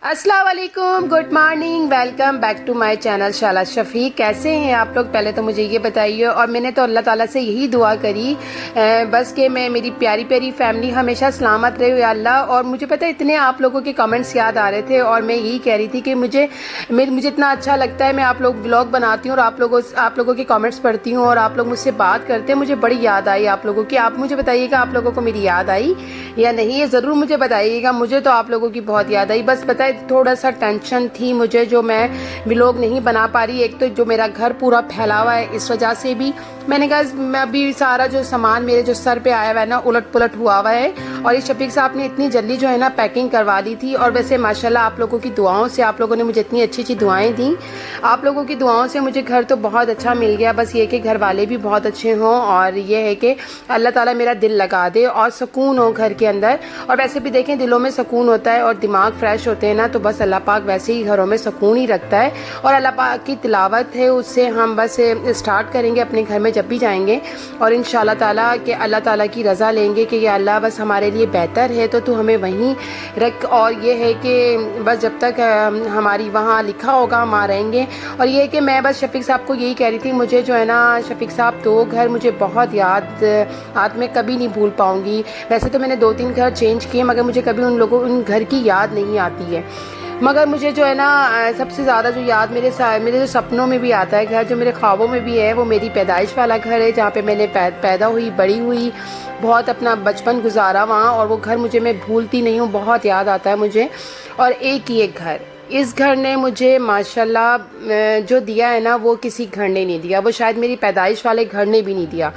अस्सलाम वालेकुम, good morning, welcome back to my channel Shahla Shafiq. कैसे हैं आप लोग? पहले तो मुझे ये बताइए। और मैंने तो अल्लाह ताला से यही दुआ करी बस कि मैं मेरी प्यारी प्यारी फैमिली हमेशा सलामत रहे या अल्लाह। और मुझे पता है इतने आप लोगों के कमेंट्स याद आ रहे थे और मैं यही कह रही थी कि मुझे इतना अच्छा लगता है। मैं आप लोग ब्लॉग बनाती हूँ और आप लोगों के कमेंट्स पढ़ती हूँ और आप लोग मुझसे बात करते हैं। मुझे बड़ी याद आई आप लोगों की। आप मुझे बताइएगा आप लोगों को मेरी याद आई या नहीं, ये ज़रूर मुझे बताइएगा। मुझे तो आप लोगों की बहुत याद आई। बस पता है थोड़ा सा टेंशन थी मुझे, जो मैं व्लॉग नहीं बना पा रही। एक तो जो मेरा घर पूरा फैला हुआ है, इस वजह से भी मैंने कहा मैं अभी सारा जो सामान मेरे जो सर पे आया हुआ है ना, उलट पुलट हुआ हुआ है। और ये शफीक साहब ने इतनी जल्दी जो है ना पैकिंग करवा दी थी। और वैसे माशाल्लाह आप लोगों की दुआओं से, आप लोगों ने मुझे इतनी अच्छी अच्छी दुआएं दी। आप लोगों की दुआओं से मुझे घर तो बहुत अच्छा मिल गया। बस ये कि घर वाले भी बहुत अच्छे हों और ये है कि अल्लाह ताला मेरा दिल लगा दे और सुकून हो घर के अंदर। और वैसे भी देखें दिलों में सुकून होता है और दिमाग फ्रेश होते हैं ना, तो बस अल्लाह पाक वैसे ही घरों में सुकून ही रखता है। और अल्लाह पाक की तिलावत है, उससे हम बस स्टार्ट करेंगे अपने घर में जब भी जाएंगे। और इंशाल्लाह ताला कि अल्लाह ताला की रज़ा लेंगे कि या अल्लाह बस हमारे लिए बेहतर है तो तू हमें वहीं रख। और ये है कि बस जब तक हमारी वहाँ लिखा होगा हम वहाँ रहेंगे। और ये है कि मैं बस शफीक साहब को यही कह रही थी, मुझे जो है ना शफीक साहब दो घर मुझे बहुत याद में कभी नहीं भूल पाऊँगी। वैसे तो मैंने 2-3 घर चेंज किए मगर मुझे कभी उन घर की याद नहीं आती है। मगर मुझे जो है ना सबसे ज़्यादा जो याद मेरे जो सपनों में भी आता है घर, जो मेरे ख्वाबों में भी है, वो मेरी पैदाइश वाला घर है जहाँ पे मैंने पैदा हुई, बड़ी हुई, बहुत अपना बचपन गुजारा वहाँ। और वो घर मैं भूलती नहीं हूँ, बहुत याद आता है मुझे। और एक ही एक घर, इस घर ने मुझे माशाल्लाह जो दिया है ना वो किसी घर ने नहीं दिया। वो शायद मेरी पैदाइश वाले घर ने भी नहीं दिया।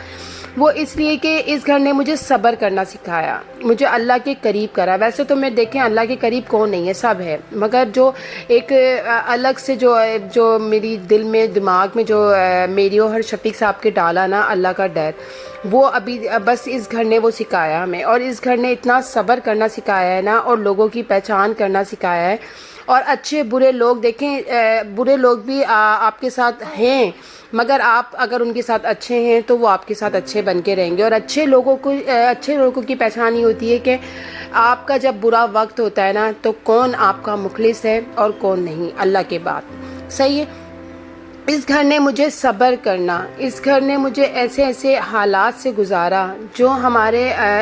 वो इसलिए कि इस घर ने मुझे सब्र करना सिखाया, मुझे अल्लाह के करीब करा। वैसे तो मैं देखें अल्लाह के करीब कौन नहीं है, सब है। मगर जो एक अलग से जो मेरी दिल में दिमाग में जो मेरी और शफीक साहब के डाला ना अल्लाह का डर, वो अभी बस इस घर ने वो सिखाया हमें। और इस घर ने इतना सब्र करना सिखाया है ना, और लोगों की पहचान करना सिखाया है। और अच्छे बुरे लोग देखें, बुरे लोग भी आपके साथ हैं, मगर आप अगर उनके साथ अच्छे हैं तो वो आपके साथ अच्छे बन के रहेंगे। और अच्छे लोगों की पहचान ये होती है कि आपका जब बुरा वक्त होता है ना, तो कौन आपका मुखलिस है और कौन नहीं, अल्लाह के बाद। सही है। इस घर ने मुझे सब्र करना, इस घर ने मुझे ऐसे ऐसे हालात से गुजारा जो हमारे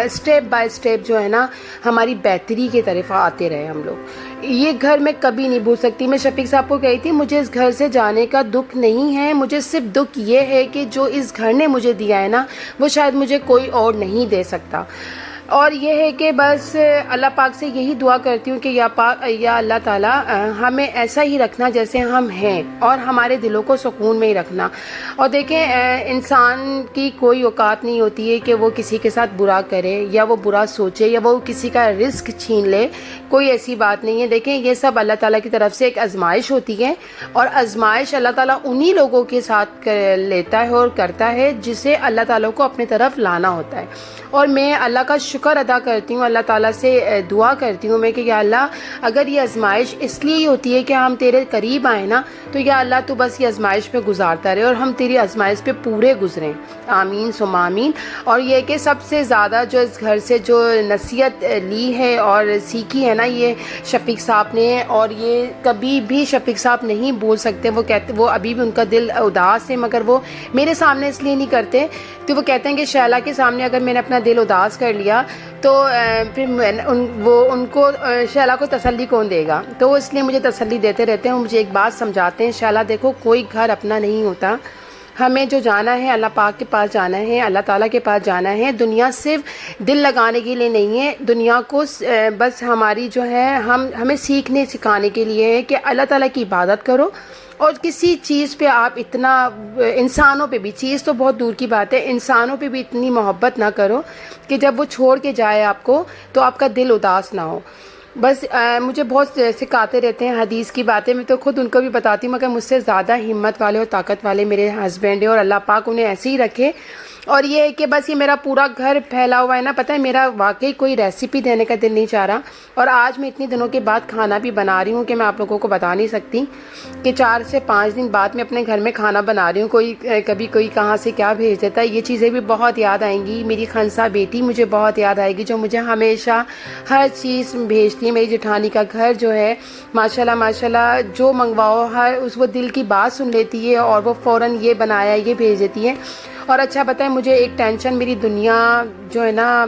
स्टेप बाय स्टेप जो है ना हमारी बेहतरी की तरफ आते रहे हम लोग। ये घर मैं कभी नहीं भूल सकती। मैं शफीक साहब को कही थी मुझे इस घर से जाने का दुख नहीं है, मुझे सिर्फ दुख ये है कि जो इस घर ने मुझे दिया है ना वो शायद मुझे कोई और नहीं दे सकता। और ये है कि बस अल्लाह पाक से यही दुआ करती हूँ कि या अल्लाह ताला हमें ऐसा ही रखना जैसे हम हैं, और हमारे दिलों को सुकून में ही रखना। और देखें इंसान की कोई औकात नहीं होती है कि वो किसी के साथ बुरा करे या वो बुरा सोचे या वो किसी का रिस्क छीन ले, कोई ऐसी बात नहीं है। देखें ये सब अल्लाह ताला की तरफ से एक आजमाइश होती है, और आजमाइश अल्लाह ताला उन्हीं लोगों के साथ लेता है और करता है जिसे अल्लाह ताला को अपने तरफ लाना होता है। और मैं अल्लाह का शुक्र अदा करती हूँ, अल्लाह ताला से दुआ करती हूँ मैं कि या अल्लाह अगर ये आजमाइश इसलिए ही होती है कि हम तेरे करीब आए ना, तो या अल्लाह तू बस ये आजमाइश पे गुजारता रहे और हम तेरी आजमाइश पे पूरे गुजरें। आमीन सुम्मा आमीन। और ये कि सबसे ज़्यादा जो इस घर से जो नसीहत ली है और सीखी है ना ये शफीक साहब ने, और ये कभी भी शफीक साहब नहीं भूल सकते। वो अभी भी उनका दिल उदास है, मगर वो मेरे सामने इसलिए नहीं करते। तो वो कहते हैं कि शैला के सामने अगर मैंने अपना दिल उदास कर लिया तो फिर उनको शैला को तसल्ली कौन देगा। तो वो इसलिए मुझे तसल्ली देते रहते हैं, मुझे एक बात समझाते हैं, शैला देखो कोई घर अपना नहीं होता, हमें जो जाना है अल्लाह पाक के पास जाना है, अल्लाह ताला के पास जाना है। दुनिया सिर्फ दिल लगाने के लिए नहीं है, दुनिया को बस हमारी जो है हमें सीखने सिखाने के लिए है कि अल्लाह ताला की इबादत करो। और किसी चीज़ पे आप इतना, इंसानों पे भी, चीज़ तो बहुत दूर की बात है, इंसानों पे भी इतनी मोहब्बत ना करो कि जब वो छोड़ के जाए आपको तो आपका दिल उदास ना हो। बस मुझे बहुत सिखाते रहते हैं हदीस की बातें, मैं तो खुद उनको भी बताती हूँ, मगर मुझसे ज़्यादा हिम्मत वाले और ताकत वाले मेरे हस्बैंड हैं, और अल्लाह पाक उन्हें ऐसे ही रखे اور یہ ہے کہ بس یہ میرا پورا گھر پھیلا ہوا ہے نا، پتہ ہے میرا واقعی کوئی ریسیپی دینے کا دل نہیں چاہ رہا، اور آج میں اتنے دنوں کے بعد کھانا بھی بنا رہی ہوں کہ میں آپ لوگوں کو بتا نہیں سکتی کہ 4 سے 5 دن بعد میں اپنے گھر میں کھانا بنا رہی ہوں۔ کبھی کوئی کہاں سے کیا بھیج دیتا ہے، یہ چیزیں بھی بہت یاد آئیں گی۔ میری خنسا بیٹی مجھے بہت یاد آئے گی، جو مجھے ہمیشہ ہر چیز بھیجتی ہے۔ میری جٹھانی کا گھر جو ہے ماشاءاللہ ماشاءاللہ، جو منگواؤ وہ دل کی بات سن لیتی ہے اور وہ فوراً یہ بنایا یہ بھیج دیتی ہے۔ اور اچھا بتائیں، مجھے ایک ٹینشن، میری دنیا جو ہے نا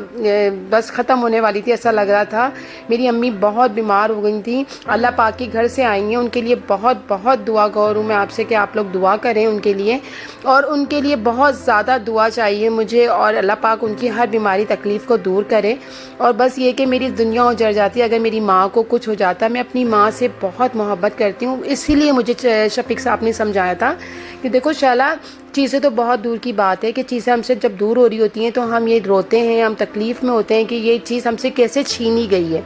بس ختم ہونے والی تھی، ایسا لگ رہا تھا۔ میری امی بہت بیمار ہو گئی تھیں، اللہ پاک کے گھر سے آئی ہیں، ان کے لیے بہت بہت دعا گور ہوں میں آپ سے کہ آپ لوگ دعا کریں ان کے لیے، اور ان کے لیے بہت زیادہ دعا چاہیے مجھے، اور اللہ پاک ان کی ہر بیماری تکلیف کو دور کرے۔ اور بس یہ کہ میری دنیا اجڑ جاتی ہے اگر میری ماں کو کچھ ہو جاتا۔ میں اپنی ماں سے بہت محبت کرتی ہوں، اسی لیے مجھے شفیق صاحب نے سمجھایا تھا کہ دیکھو شائلہ، چیزیں تو بہت دور کی بات ہے کہ چیزیں ہم سے جب دور ہو رہی ہوتی ہیں تو ہم یہ روتے ہیں، ہم تکلیف میں ہوتے ہیں کہ یہ چیز ہم سے کیسے چھینی گئی ہے،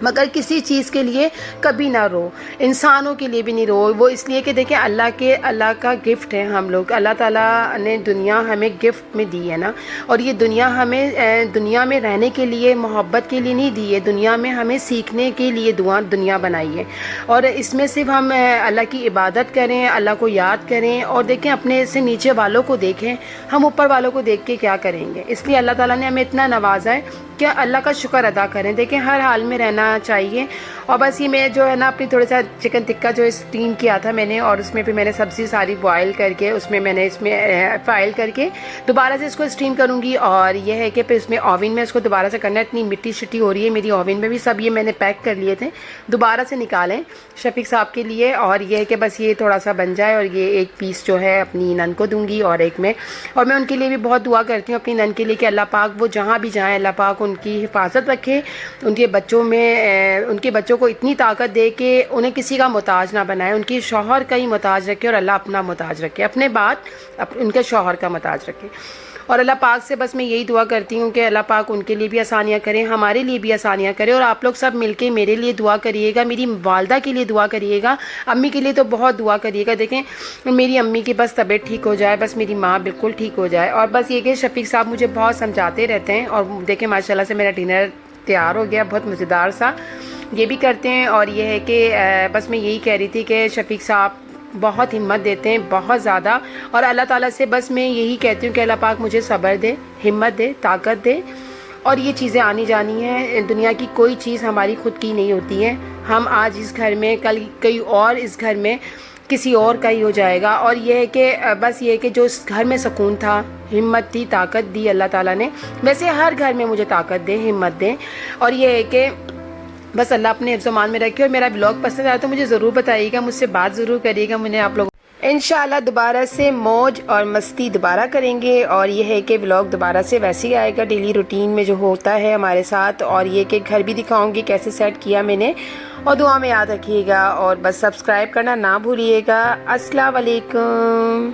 مگر کسی چیز کے لیے کبھی نہ رو، انسانوں کے لیے بھی نہیں رو۔ وہ اس لیے کہ دیکھیں اللہ کا گفٹ ہے ہم لوگ، اللہ تعالیٰ نے دنیا ہمیں گفٹ میں دی ہے نا، اور یہ دنیا ہمیں دنیا میں رہنے کے لیے، محبت کے لیے نہیں دی ہے، دنیا میں ہمیں سیکھنے کے لیے دنیا بنائی ہے، اور اس میں صرف ہم اللہ کی عبادت کریں، اللہ کو یاد کریں، اور دیکھیں اپنے سے نیچے والوں کو دیکھیں، ہم اوپر والوں کو دیکھ کے کیا کریں گے۔ اس لیے اللہ تعالیٰ نے ہمیں اتنا نوازا ہے کہ اللہ کا شکر ادا کریں، دیکھیں ہر حال میں رہنا چاہیے۔ اور بس یہ میں جو ہے نا اپنی تھوڑا سا چکن ٹکا جو اسٹیم کیا تھا میں نے، اور اس میں پھر میں نے سبزی ساری بوائل کر کے اس میں فائل کر کے دوبارہ سے اس کو اسٹیم کروں گی، اور یہ ہے کہ پھر اس میں اوون میں اس کو دوبارہ سے کرنا ہے۔ اتنی مٹی شٹی ہو رہی ہے میری اوون میں بھی، سب یہ میں نے پیک کر لیے تھے، دوبارہ سے نکالیں شفیق صاحب کے لیے۔ اور یہ ہے کہ بس یہ تھوڑا سا بن جائے، اور یہ ایک پیس جو ہے اپنی نن کو دوں گی، اور ایک میں ان کے لیے بھی بہت دعا کرتی ہوں اپنی نن کے لیے کہ اللہ پاک وہ جہاں بھی جائیں اللہ پاک ان کی حفاظت رکھے، ان کے بچوں کو اتنی طاقت دے کہ انہیں کسی کا محتاج نہ بنائے، ان کی شوہر کا ہی محتاج رکھے، اور اللہ اپنا محتاج رکھے، اپنے بعد ان کے شوہر کا محتاج رکھے۔ اور اللہ پاک سے بس میں یہی دعا کرتی ہوں کہ اللہ پاک ان کے لیے بھی آسانیاں کریں، ہمارے لیے بھی آسانیاں کرے، اور آپ لوگ سب مل کے میرے لیے دعا کریے گا، میری والدہ کے لیے دعا کریے گا، امی کے لیے تو بہت دعا کریے گا۔ دیکھیں میری امی کی بس طبیعت ٹھیک ہو جائے، بس میری ماں بالکل ٹھیک ہو جائے۔ اور بس یہ کہ شفیق صاحب مجھے بہت سمجھاتے رہتے ہیں، اور دیکھیں ماشاءاللہ سے میرا ڈنر تیار ہو گیا، بہت مزیدار سا یہ بھی کرتے ہیں۔ اور یہ ہے کہ بس میں یہی کہہ رہی تھی کہ شفیق صاحب بہت ہمت دیتے ہیں، بہت زیادہ، اور اللہ تعالیٰ سے بس میں یہی کہتی ہوں کہ اللہ پاک مجھے صبر دے، ہمت دے، طاقت دے، اور یہ چیزیں آنی جانی ہیں۔ دنیا کی کوئی چیز ہماری خود کی نہیں ہوتی ہے، ہم آج اس گھر میں، کل کئی اور اس گھر میں کسی اور کا ہی ہو جائے گا۔ اور یہ ہے کہ بس یہ ہے کہ جو اس گھر میں سکون تھا، ہمت تھی، طاقت دی اللہ تعالیٰ نے، ویسے ہر گھر میں مجھے طاقت دے، ہمت دے۔ اور یہ ہے کہ بس اللہ اپنے حفظ و امان میں رکھے۔ اور میرا بلاگ پسند آیا تو مجھے ضرور بتائیے گا، مجھ سے بات ضرور کریے گا، مجھے آپ لوگ انشاءاللہ دوبارہ سے موج اور مستی دوبارہ کریں گے۔ اور یہ ہے کہ ولاگ دوبارہ سے ویسے ہی آئے گا ڈیلی روٹین میں جو ہوتا ہے ہمارے ساتھ، اور یہ کہ گھر بھی دکھاؤں گی کیسے سیٹ کیا میں نے، اور دعا میں یاد رکھیے گا، اور بس سبسکرائب کرنا نہ بھولیے گا۔ السلام علیکم۔